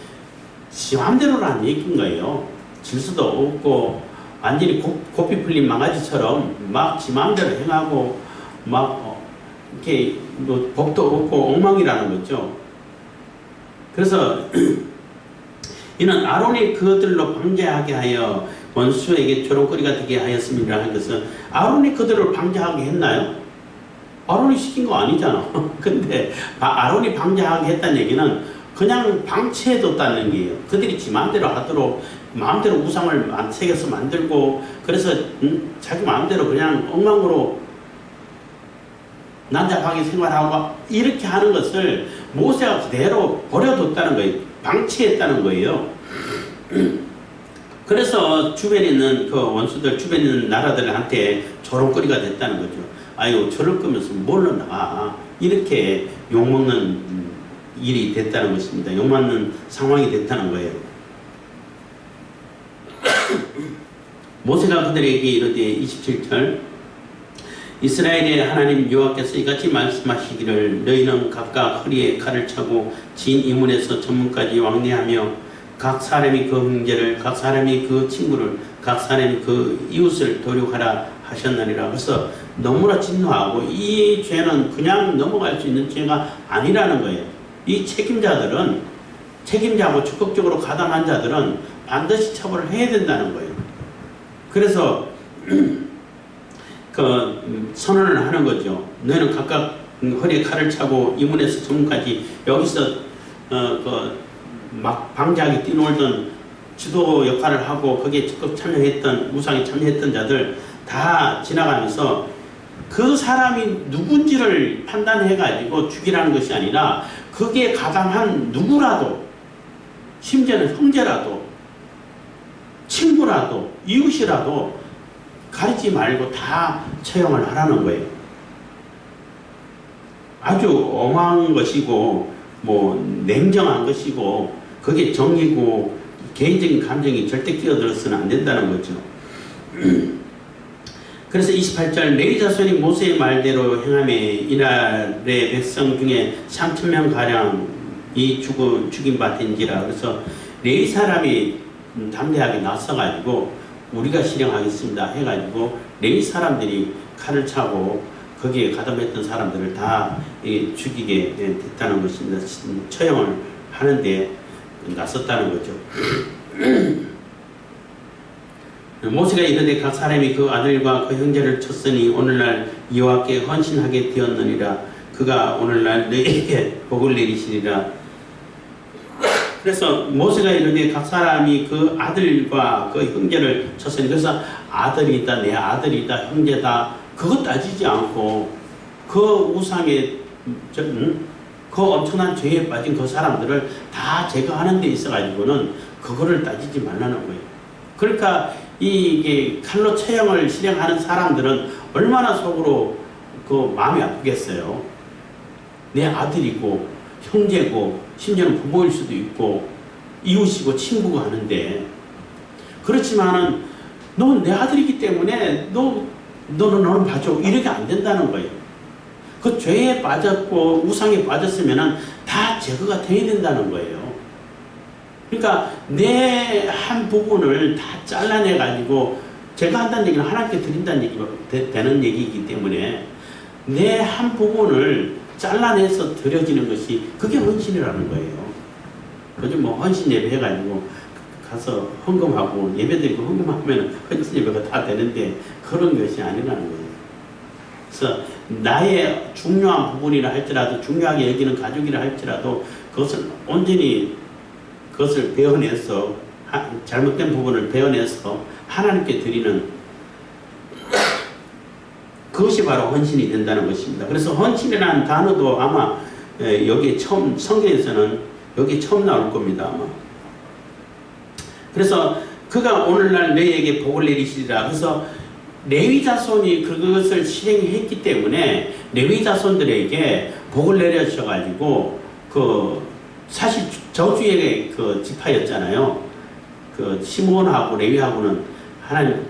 S1: 지 맘대로라는 얘기인 거예요. 질서도 없고 완전히 고삐 풀린 망아지처럼 막 지 맘대로 행하고 막 이렇게 법도 없고 엉망이라는 거죠. 그래서 이는 아론이 그들로 방제하게 하여 원수에게 조롱거리가 되게 하였습니다 하는 것은 아론이 그들을 방제하게 했나요? 아론이 시킨 거 아니잖아. 근데 아론이 방제하게 했다는 얘기는 그냥 방치해뒀다는 얘기예요. 그들이 지 마음대로 하도록 마음대로 우상을 새겨서 만들고 그래서 자기 마음대로 그냥 엉망으로 난잡하게 생활하고 이렇게 하는 것을 모세가 그대로 버려뒀다는 거예요. 방치했다는 거예요. 그래서 주변에 있는 그 원수들, 주변에 있는 나라들한테 조롱거리가 됐다는 거죠. 아유, 저럴 거면서 뭘로 나가. 이렇게 욕먹는 일이 됐다는 것입니다. 욕먹는 상황이 됐다는 거예요. 모세가 그들에게 이르되 27절 이스라엘의 하나님 여호와께서 이같이 말씀하시기를 너희는 각각 허리에 칼을 차고 진 이문에서 전문까지 왕래하며 각 사람이 그 형제를 각 사람이 그 친구를 각 사람이 그 이웃을 도륙하라 하셨느니라. 그래서 너무나 진노하고 이 죄는 그냥 넘어갈 수 있는 죄가 아니라는 거예요. 이 책임자고 적극적으로 가담한 자들은 반드시 처벌을 해야 된다는 거예요. 그래서 그 선언을 하는 거죠. 너희는 각각 허리에 칼을 차고 이문에서 전문까지 여기서 막 방지하게 뛰놀던 지도 역할을 하고 거기에 적극 참여했던 우상에 참여했던 자들 다 지나가면서 그 사람이 누군지를 판단해 가지고 죽이라는 것이 아니라 거기에 가담한 누구라도 심지어는 형제라도 친구라도 이웃이라도 가리지 말고 다 처형을 하라는 거예요. 아주 엄한 것이고 뭐 냉정한 것이고 그게 정의고 개인적인 감정이 절대 끼어들어서는 안 된다는 거죠. 그래서 28절 레위 자손이 모세의 말대로 행하매 이날의 백성 중에 3,000명가량이 죽임 받은지라. 그래서 레위 사람이 담대하게 나서가지고 우리가 실행하겠습니다 해가지고 레위 사람들이 칼을 차고 거기에 가담했던 사람들을 다 죽이게 됐다는 것입니다. 처형을 하는데 나섰다는 거죠. 모세가 이르되 각 사람이 그 아들과 그 형제를 쳤으니 오늘날 여호와께 헌신하게 되었느니라. 그가 오늘날 너희에게 복을 내리시리라. 그래서 모세가 이르되 각 사람이 그 아들과 그 형제를 쳤으니 그래서 아들이다 내 아들이다 형제다 그것 따지지 않고 그 우상에 그 엄청난 죄에 빠진 그 사람들을 다 제거하는 데 있어 가지고는 그거를 따지지 말라는 거예요. 그러니까 이게 칼로 처형을 실행하는 사람들은 얼마나 속으로 그 마음이 아프겠어요. 내 아들이고 형제고 심지어는 부모일 수도 있고 이웃이고 친구가 하는데 그렇지만은 넌 내 아들이기 때문에 너는 봐줘 이렇게 안 된다는 거예요. 그 죄에 빠졌고 우상에 빠졌으면은 다 제거가 돼야 된다는 거예요. 그러니까 내 한 부분을 다 잘라내 가지고 제거한다는 얘기는 하나님께 드린다는 얘기가 되는 얘기이기 때문에 내 한 부분을 잘라내서 드려지는 것이 그게 헌신이라는 거예요. 요즘 뭐 헌신 예배 해가지고 가서 헌금하고 예배드리고 헌금하면 헌신 예배가 다 되는데 그런 것이 아니라는 거예요. 그래서 나의 중요한 부분이라 할지라도 중요하게 여기는 가족이라 할지라도 그것을 온전히 그것을 베어내서 잘못된 부분을 베어내서 하나님께 드리는 그것이 바로 헌신이 된다는 것입니다. 그래서 헌신이라는 단어도 아마 여기 처음 성경에서는 여기 처음 나올 겁니다. 아마. 그래서 그가 오늘날 너희에게 복을 내리시리라. 그래서 레위 자손이 그것을 실행했기 때문에 레위 자손들에게 복을 내려주셔가지고 사실 저주의 그 지파였잖아요. 그 시므온하고 레위하고는 하나님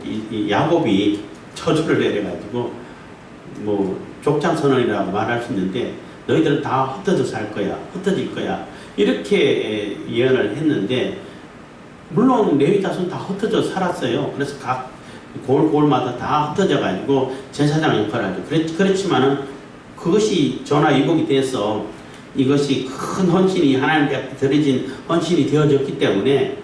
S1: 야곱이 저주를 내려가지고 뭐 족장 선언이라고 말할 수 있는데 너희들은 다 흩어져 살 거야, 흩어질 거야 이렇게 예언을 했는데 물론 레위 자손 다 흩어져 살았어요. 그래서 각 골마다 다 흩어져 가지고 제사장 역할을 하죠. 그렇지만은 그것이 전화위복이 돼서 이것이 큰 헌신이 하나님께 앞에 드려진 헌신이 되어졌기 때문에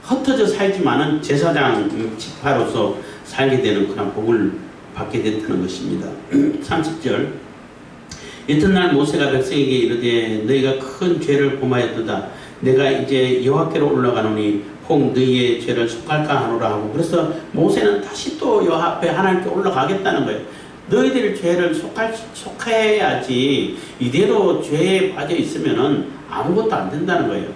S1: 흩어져 살지만은 제사장 지파로서 살게 되는 그런 복을 받게 됐다는 것입니다. 30절 이튿날 모세가 백성에게 이르되 너희가 큰 죄를 범하였도다. 내가 이제 여호와께로 올라가노니 혹 너희의 죄를 속할까 하노라 하고, 그래서 모세는 다시 또 여호와 앞에 하나님께 올라가겠다는 거예요. 너희들 죄를 속해야지 이대로 죄에 빠져 있으면은 아무것도 안 된다는 거예요.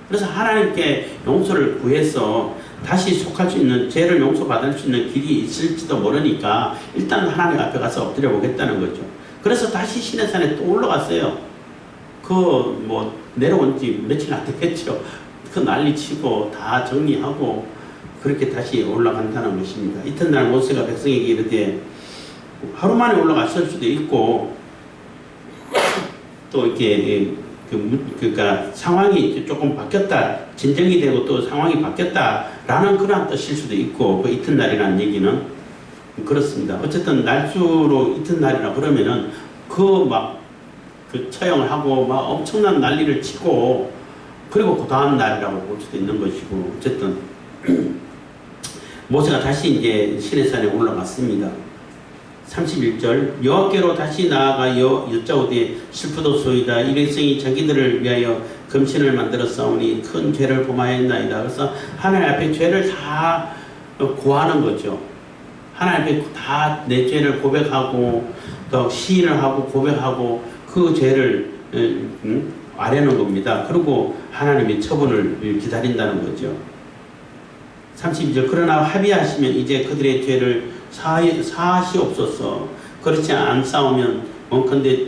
S1: 그래서 하나님께 용서를 구해서 다시 속할 수 있는, 죄를 용서받을 수 있는 길이 있을지도 모르니까 일단 하나님 앞에 가서 엎드려 보겠다는 거죠. 그래서 다시 시내산에 또 올라갔어요. 내려온 지 며칠 안 되겠죠. 그 난리치고 다 정리하고 그렇게 다시 올라간다는 것입니다. 이튿날 모세가 백성에게 이르되, 하루 만에 올라갔을 수도 있고 또 이렇게 그러니까 상황이 조금 바뀌었다, 진정이 되고 또 상황이 바뀌었다라는 그런 뜻일 수도 있고, 그 이튿날이라는 얘기는 그렇습니다. 어쨌든 날수로 이튿날이라 그러면은 그 처형을 하고 막 엄청난 난리를 치고 그리고 그 다음 날이라고 볼 수도 있는 것이고, 어쨌든 모세가 다시 이제 시내산에 올라갔습니다. 31절 여호와께로 다시 나아가 여짜오되 슬프도소이다. 이 백성이 자기들을 위하여 금신을 만들어 싸우니 큰 죄를 범하였나이다. 그래서 하나님 앞에 죄를 다 고하는 거죠. 하나님 앞에 다 내 죄를 고백하고 또 시인을 하고 고백하고 그 죄를 아뢰는 겁니다. 그리고 하나님의 처분을 기다린다는 거죠. 32절 그러나 합의하시면 이제 그들의 죄를 사하시옵소서. 그렇지 않사오면 원컨대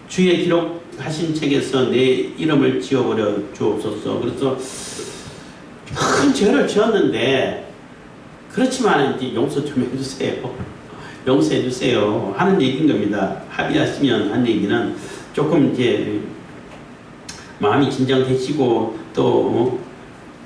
S1: 주의 기록하신 책에서 내 이름을 지워버려 주옵소서. 그래서 큰 죄를 지었는데 그렇지만 이제 용서 좀 해주세요. 용서해 주세요 하는 얘기인 겁니다. 합의하시면 한 얘기는 조금 이제 마음이 진정되시고 또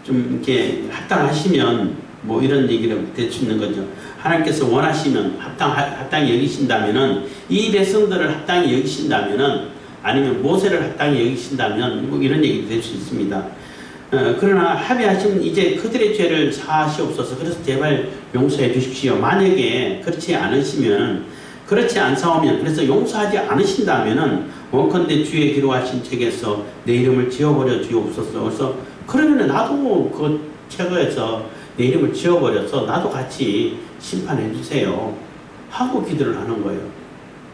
S1: 좀 이렇게 합당하시면 이런 얘기를 될 수 있는 거죠. 하나님께서 원하시면 합당히 여기신다면은, 이 백성들을 합당히 여기신다면은, 아니면 모세를 합당히 여기신다면 이런 얘기도 될 수 있습니다. 그러나 합의하시면 이제 그들의 죄를 사하시옵소서. 그래서 제발 용서해 주십시오. 만약에 그렇지 않으시면, 그렇지 않사오면, 그래서 용서하지 않으신다면은 원컨대 주의 기록하신 책에서 내 이름을 지워버려 주옵소서. 그래서 그러면은 나도 그 책에서 내 이름을 지워버려서 나도 같이 심판해 주세요 하고 기도를 하는 거예요.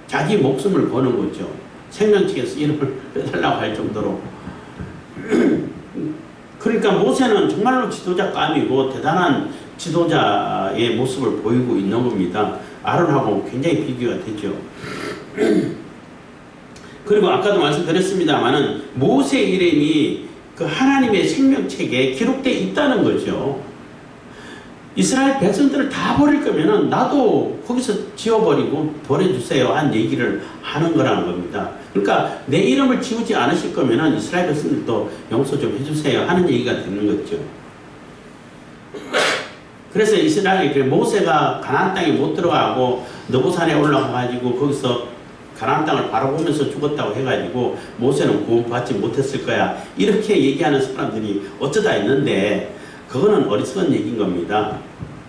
S1: 자기 목숨을 거는 거죠. 생명책에서 이름을 빼달라고 할 정도로. 그러니까 모세는 정말로 지도자감이고 대단한 지도자의 모습을 보이고 있는 겁니다. 아론하고 굉장히 비교가 되죠. 그리고 아까도 말씀드렸습니다만은 모세 이름이 그 하나님의 생명책에 기록되어 있다는 거죠. 이스라엘 백성들을 다 버릴 거면은 나도 거기서 지워버리고 버려주세요 한 얘기를 하는 거라는 겁니다. 그러니까 내 이름을 지우지 않으실 거면은 이스라엘 백성들도 용서 좀 해주세요 하는 얘기가 되는 거죠. 그래서 이스라엘 모세가 가나안 땅에 못 들어가고 느보산에 올라가가지고 거기서 가나안 땅을 바라보면서 죽었다고 해가지고 모세는 구원받지 못했을 거야 이렇게 얘기하는 사람들이 어쩌다 있는데, 그거는 어리석은 얘기인 겁니다.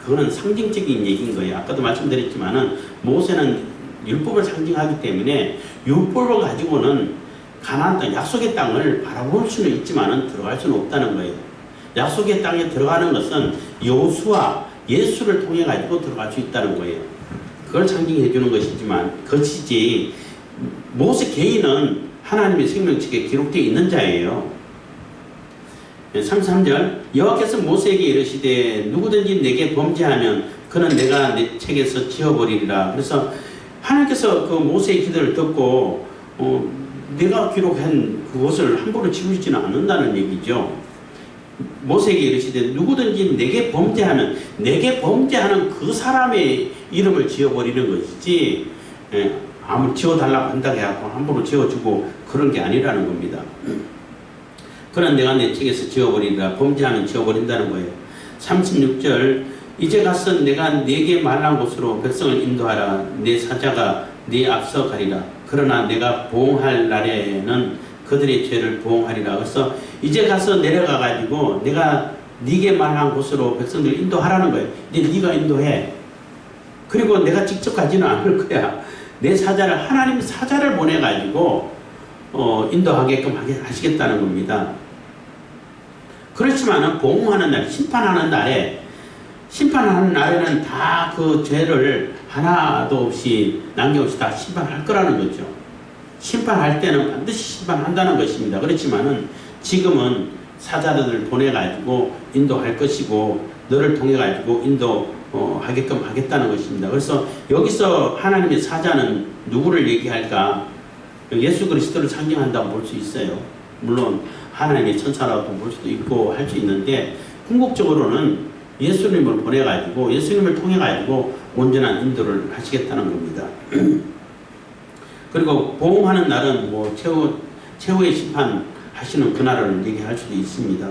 S1: 그거는 상징적인 얘기인 거예요. 아까도 말씀드렸지만은 모세는 율법을 상징하기 때문에 율법을 가지고는 가나안 땅, 약속의 땅을 바라볼 수는 있지만은 들어갈 수는 없다는 거예요. 약속의 땅에 들어가는 것은 여호수아, 예수를 통해 가지고 들어갈 수 있다는 거예요. 그걸 상징해 주는 것이지 모세 개인은 하나님의 생명책에 기록되어 있는 자예요. 33절 여호와께서 모세에게 이르시되 누구든지 내게 범죄하면 그는 내가 내 책에서 지워버리리라. 그래서 하나님께서 그 모세의 기도를 듣고 내가 기록한 그것을 함부로 지우지는 않는다는 얘기죠. 모세에게 이르시되 누구든지 내게 범죄하면, 내게 범죄하는 그 사람의 이름을 지워버리는 것이지 아무 지워달라고 한다고 해서 함부로 지워주고 그런 게 아니라는 겁니다. 그러나 내가 내 책에서 지워버리리라. 범죄하면 지워버린다는 거예요. 36절 이제 가서 내가 네게 말한 곳으로 백성을 인도하라. 내 사자가 네 앞서 가리라. 그러나 내가 보응할 날에는 그들의 죄를 보응하리라. 그래서 이제 가서 내려가 가지고 내가 네게 말한 곳으로 백성들을 인도하라는 거예요. 이제 네가 인도해. 그리고 내가 직접 가지는 않을 거야. 내 사자를, 하나님 사자를 보내 가지고 인도하게끔 하시겠다는 겁니다. 그렇지만은 보응하는 날, 심판하는 날에는 다 그 죄를 하나도 없이 남김없이 다 심판할 거라는 거죠. 심판할 때는 반드시 심판한다는 것입니다. 그렇지만은 지금은 사자들을 보내가지고 인도할 것이고 너를 통해가지고 인도하게끔 하겠다는 것입니다. 그래서 여기서 하나님의 사자는 누구를 얘기할까? 예수 그리스도를 상징한다고 볼 수 있어요. 물론 하나님의 천사라고 볼 수도 있고 할 수 있는데 궁극적으로는 예수님을 보내가지고 예수님을 통해가지고 온전한 인도를 하시겠다는 겁니다. 그리고 보응하는 날은 뭐 최후의 심판하시는 그날을 얘기할 수도 있습니다.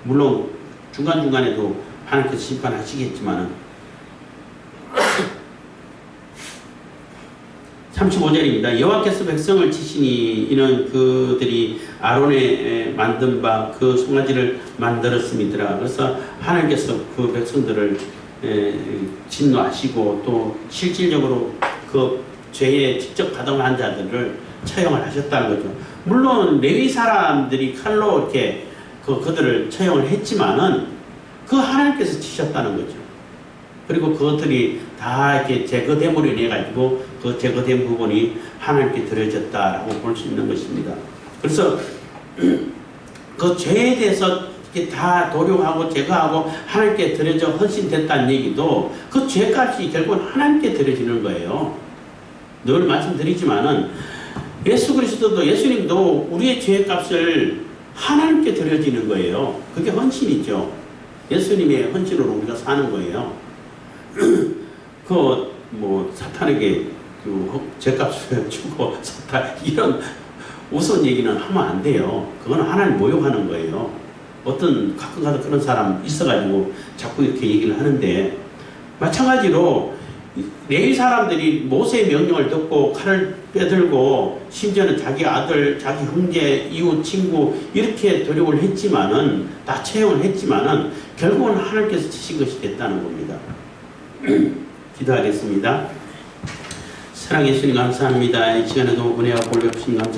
S1: 물론 중간중간에도 하나님께서 심판하시겠지만은 35절입니다. 여호와께서 백성을 치시니 이는 그들이 아론의 만든 바 그 송아지를 만들었음이더라. 그래서 하나님께서 그 백성들을 진노하시고 또 실질적으로 그 죄에 직접 가담한 자들을 처형을 하셨다는 거죠. 물론 레위 사람들이 칼로 이렇게 그들을 처형을 했지만은 그 하나님께서 치셨다는 거죠. 그리고 그것들이 다 이렇게 제거됨으로 인해 가지고 그 제거된 부분이 하나님께 드려졌다라고 볼 수 있는 것입니다. 그래서 그 죄에 대해서 이렇게 다 도륙하고 제거하고 하나님께 드려져 헌신됐다는 얘기도 그 죄값이 결국은 하나님께 드려지는 거예요. 늘 말씀드리지만은 예수 그리스도도 예수님도 우리의 죄값을 하나님께 드려지는 거예요. 그게 헌신이죠. 예수님의 헌신으로 우리가 사는 거예요. 사탄에게 죄값을 주고 사탄 이런 우스운 얘기는 하면 안 돼요. 그건 하나님 모욕하는 거예요. 가끔가다 그런 사람 있어가지고 자꾸 이렇게 얘기를 하는데 마찬가지로 레위 사람들이 모세의 명령을 듣고 칼을 빼들고 심지어는 자기 아들, 자기 형제, 이웃, 친구 이렇게 도륙을 했지만은 다 처형을 했지만은 결국은 하나님께서 치신 것이 됐다는 겁니다. 기도하겠습니다. 사랑해 주님 감사합니다. 이 시간에도 은혜와 볼 베푸신 감사.